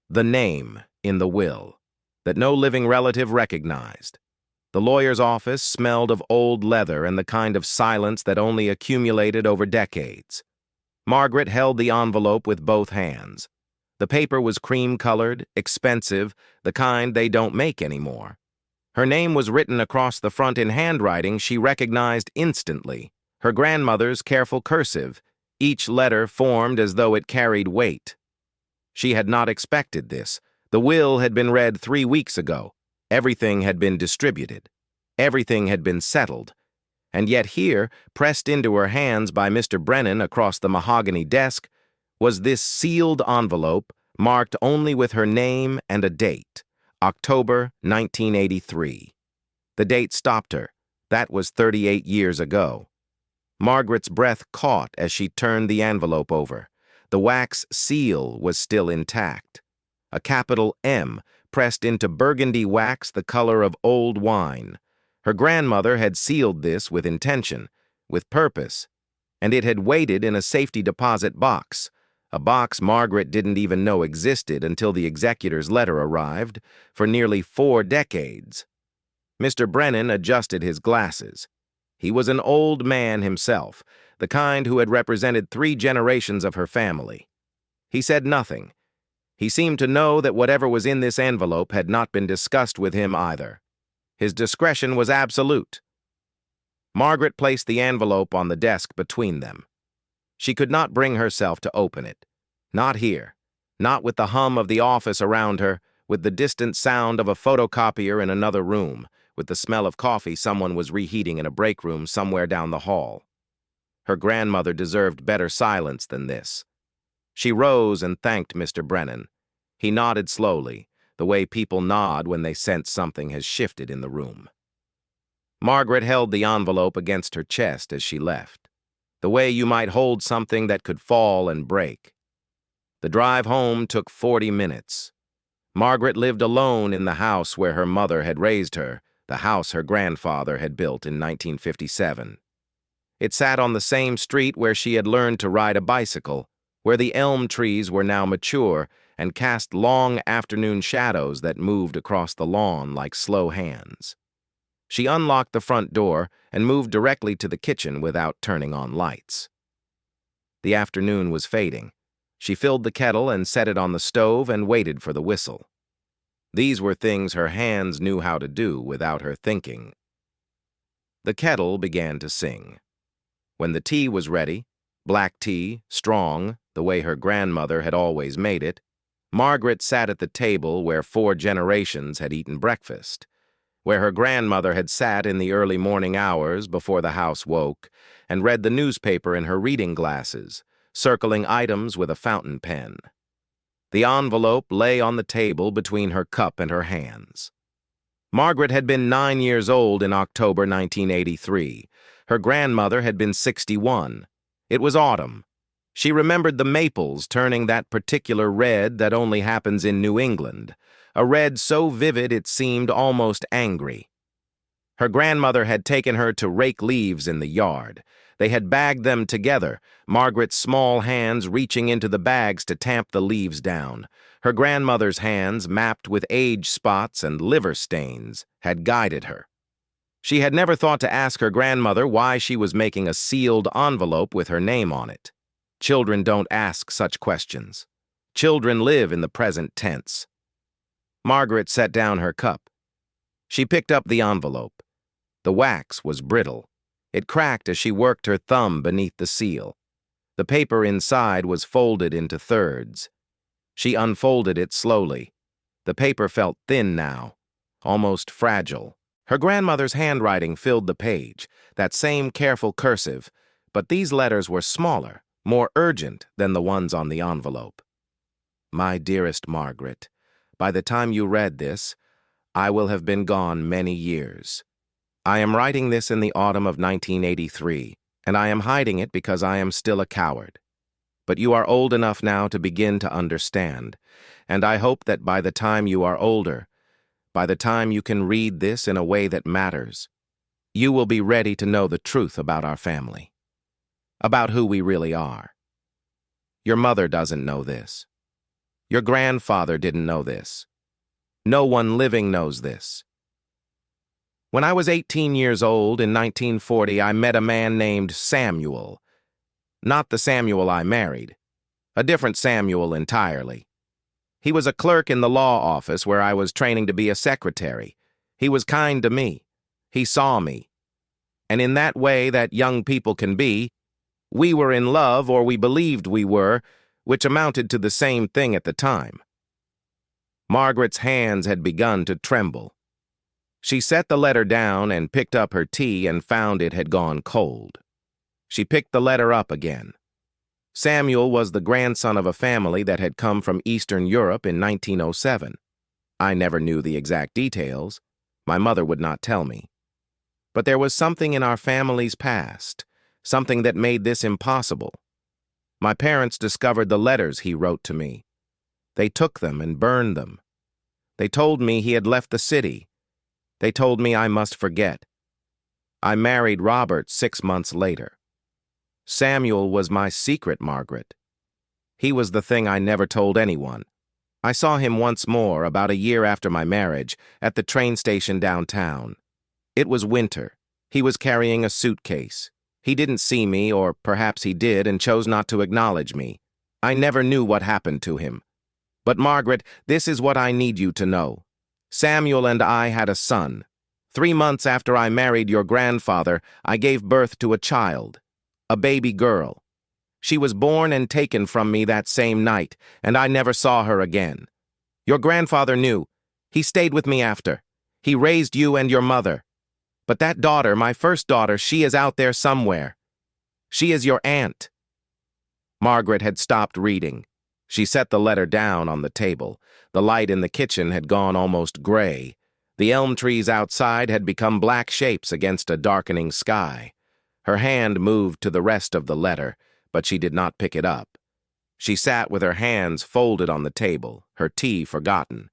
The name in the will that no living relative recognized. The lawyer's office smelled of old leather and the kind of silence that only accumulated over decades. Margaret held the envelope with both hands. The paper was cream-colored, expensive, the kind they don't make anymore. Her name was written across the front in handwriting she recognized instantly, her grandmother's careful cursive, each letter formed as though it carried weight. She had not expected this. The will had been read 3 weeks ago. Everything had been distributed. Everything had been settled. And yet here, pressed into her hands by Mr. Brennan across the mahogany desk, was this sealed envelope marked only with her name and a date, October 1983. The date stopped her. That was 38 years ago. Margaret's breath caught as she turned the envelope over. The wax seal was still intact. A capital M pressed into burgundy wax the color of old wine. Her grandmother had sealed this with intention, with purpose, and it had waited in a safety deposit box, a box Margaret didn't even know existed until the executor's letter arrived, for nearly 4 decades. Mr. Brennan adjusted his glasses. He was an old man himself, the kind who had represented 3 generations of her family. He said nothing. He seemed to know that whatever was in this envelope had not been discussed with him either. His discretion was absolute. Margaret placed the envelope on the desk between them. She could not bring herself to open it. Not here. Not with the hum of the office around her, with the distant sound of a photocopier in another room, with the smell of coffee someone was reheating in a break room somewhere down the hall. Her grandmother deserved better silence than this. She rose and thanked Mr. Brennan. He nodded slowly, the way people nod when they sense something has shifted in the room. Margaret held the envelope against her chest as she left, the way you might hold something that could fall and break. The drive home took 40 minutes. Margaret lived alone in the house where her mother had raised her, the house her grandfather had built in 1957. It sat on the same street where she had learned to ride a bicycle, where the elm trees were now mature and cast long afternoon shadows that moved across the lawn like slow hands. She unlocked the front door and moved directly to the kitchen without turning on lights. The afternoon was fading. She filled the kettle and set it on the stove and waited for the whistle. These were things her hands knew how to do without her thinking. The kettle began to sing. When the tea was ready, black tea, strong, the way her grandmother had always made it, Margaret sat at the table where 4 generations had eaten breakfast, where her grandmother had sat in the early morning hours before the house woke and read the newspaper in her reading glasses, circling items with a fountain pen. The envelope lay on the table between her cup and her hands. Margaret had been 9 years old in October 1983. Her grandmother had been 61. It was autumn. She remembered the maples turning that particular red that only happens in New England, a red so vivid it seemed almost angry. Her grandmother had taken her to rake leaves in the yard. They had bagged them together, Margaret's small hands reaching into the bags to tamp the leaves down. Her grandmother's hands, mapped with age spots and liver stains, had guided her. She had never thought to ask her grandmother why she was making a sealed envelope with her name on it. Children don't ask such questions. Children live in the present tense. Margaret set down her cup. She picked up the envelope. The wax was brittle. It cracked as she worked her thumb beneath the seal. The paper inside was folded into thirds. She unfolded it slowly. The paper felt thin now, almost fragile. Her grandmother's handwriting filled the page, that same careful cursive, but these letters were smaller, more urgent than the ones on the envelope. My dearest Margaret, by the time you read this, I will have been gone many years. I am writing this in the autumn of 1983, and I am hiding it because I am still a coward. But you are old enough now to begin to understand, and I hope that by the time you are older, by the time you can read this in a way that matters, you will be ready to know the truth about our family, about who we really are. Your mother doesn't know this. Your grandfather didn't know this. No one living knows this. When I was 18 years old in 1940, I met a man named Samuel. Not the Samuel I married. A different Samuel entirely. He was a clerk in the law office where I was training to be a secretary. He was kind to me. He saw me. And in that way that young people can be, we were in love, or we believed we were, which amounted to the same thing at the time. Margaret's hands had begun to tremble. She set the letter down and picked up her tea and found it had gone cold. She picked the letter up again. Samuel was the grandson of a family that had come from Eastern Europe in 1907. I never knew the exact details. My mother would not tell me. But there was something in our family's past, something that made this impossible. My parents discovered the letters he wrote to me. They took them and burned them. They told me he had left the city. They told me I must forget. I married Robert 6 months later. Samuel was my secret, Margaret. He was the thing I never told anyone. I saw him once more about a year after my marriage at the train station downtown. It was winter. He was carrying a suitcase. He didn't see me, or perhaps he did and chose not to acknowledge me. I never knew what happened to him. But Margaret, this is what I need you to know. Samuel and I had a son. 3 months after I married your grandfather, I gave birth to a child, a baby girl. She was born and taken from me that same night, and I never saw her again. Your grandfather knew. He stayed with me after. He raised you and your mother. But that daughter, my first daughter, she is out there somewhere. She is your aunt. Margaret had stopped reading. She set the letter down on the table. The light in the kitchen had gone almost gray. The elm trees outside had become black shapes against a darkening sky. Her hand moved to the rest of the letter, but she did not pick it up. She sat with her hands folded on the table, her tea forgotten,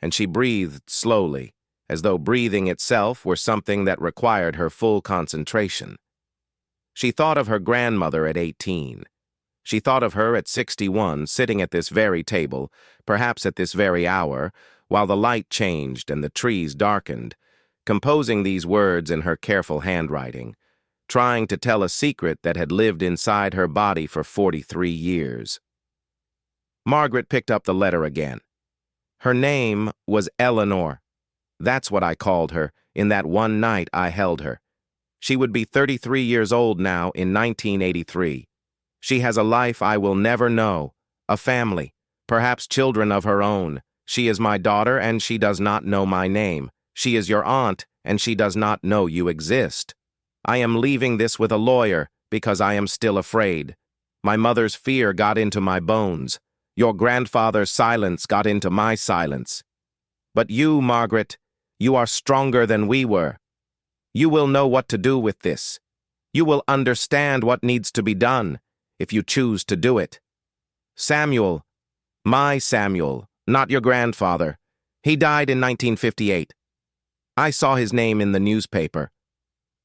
and she breathed slowly, as though breathing itself were something that required her full concentration. She thought of her grandmother at 18. She thought of her at 61, sitting at this very table, perhaps at this very hour, while the light changed and the trees darkened, composing these words in her careful handwriting, trying to tell a secret that had lived inside her body for 43 years. Margaret picked up the letter again. Her name was Eleanor. That's what I called her in that one night I held her. She would be 33 years old now in 1983. She has a life I will never know, a family, perhaps children of her own. She is my daughter, and she does not know my name. She is your aunt, and she does not know you exist. I am leaving this with a lawyer because I am still afraid. My mother's fear got into my bones. Your grandfather's silence got into my silence. But you, Margaret, you are stronger than we were. You will know what to do with this. You will understand what needs to be done, if you choose to do it. Samuel, my Samuel, not your grandfather. He died in 1958. I saw his name in the newspaper.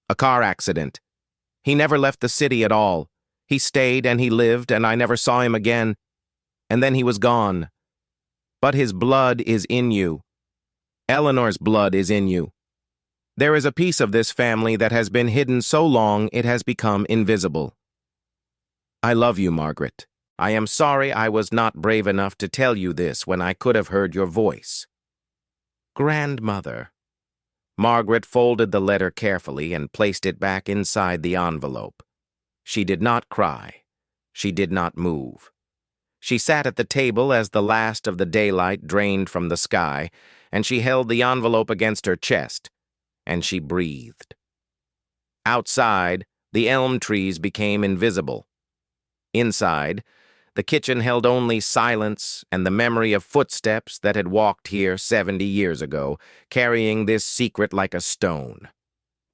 A car accident. He never left the city at all. He stayed and he lived, and I never saw him again. And then he was gone. But his blood is in you. Eleanor's blood is in you. There is a piece of this family that has been hidden so long it has become invisible. I love you, Margaret. I am sorry I was not brave enough to tell you this when I could have heard your voice. Grandmother. Margaret folded the letter carefully and placed it back inside the envelope. She did not cry. She did not move. She sat at the table as the last of the daylight drained from the sky, and she held the envelope against her chest, and she breathed. Outside, the elm trees became invisible. Inside, the kitchen held only silence and the memory of footsteps that had walked here 70 years ago, carrying this secret like a stone.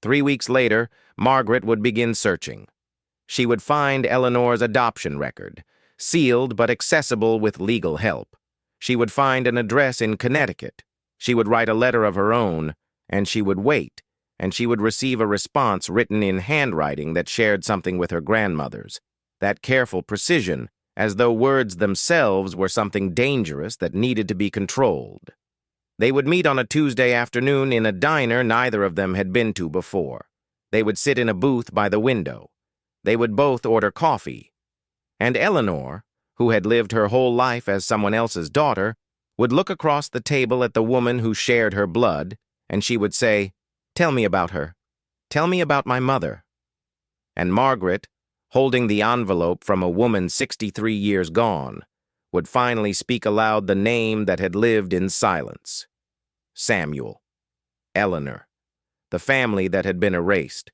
3 weeks later, Margaret would begin searching. She would find Eleanor's adoption record, sealed but accessible with legal help. She would find an address in Connecticut. She would write a letter of her own, and she would wait, and she would receive a response written in handwriting that shared something with her grandmother's. That careful precision, as though words themselves were something dangerous that needed to be controlled. They would meet on a Tuesday afternoon in a diner neither of them had been to before. They would sit in a booth by the window. They would both order coffee. And Eleanor, who had lived her whole life as someone else's daughter, would look across the table at the woman who shared her blood, and she would say, "Tell me about her. Tell me about my mother." And Margaret, holding the envelope from a woman 63 years gone, would finally speak aloud the name that had lived in silence. Samuel. Eleanor. The family that had been erased.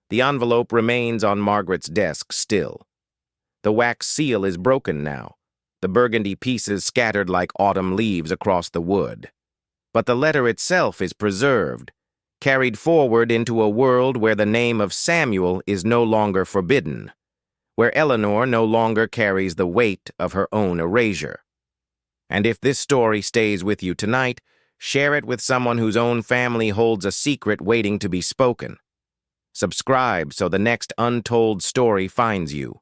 The envelope remains on Margaret's desk still. The wax seal is broken now, the burgundy pieces scattered like autumn leaves across the wood. But the letter itself is preserved, carried forward into a world where the name of Samuel is no longer forbidden, where Eleanor no longer carries the weight of her own erasure. And if this story stays with you tonight, share it with someone whose own family holds a secret waiting to be spoken. Subscribe so the next untold story finds you.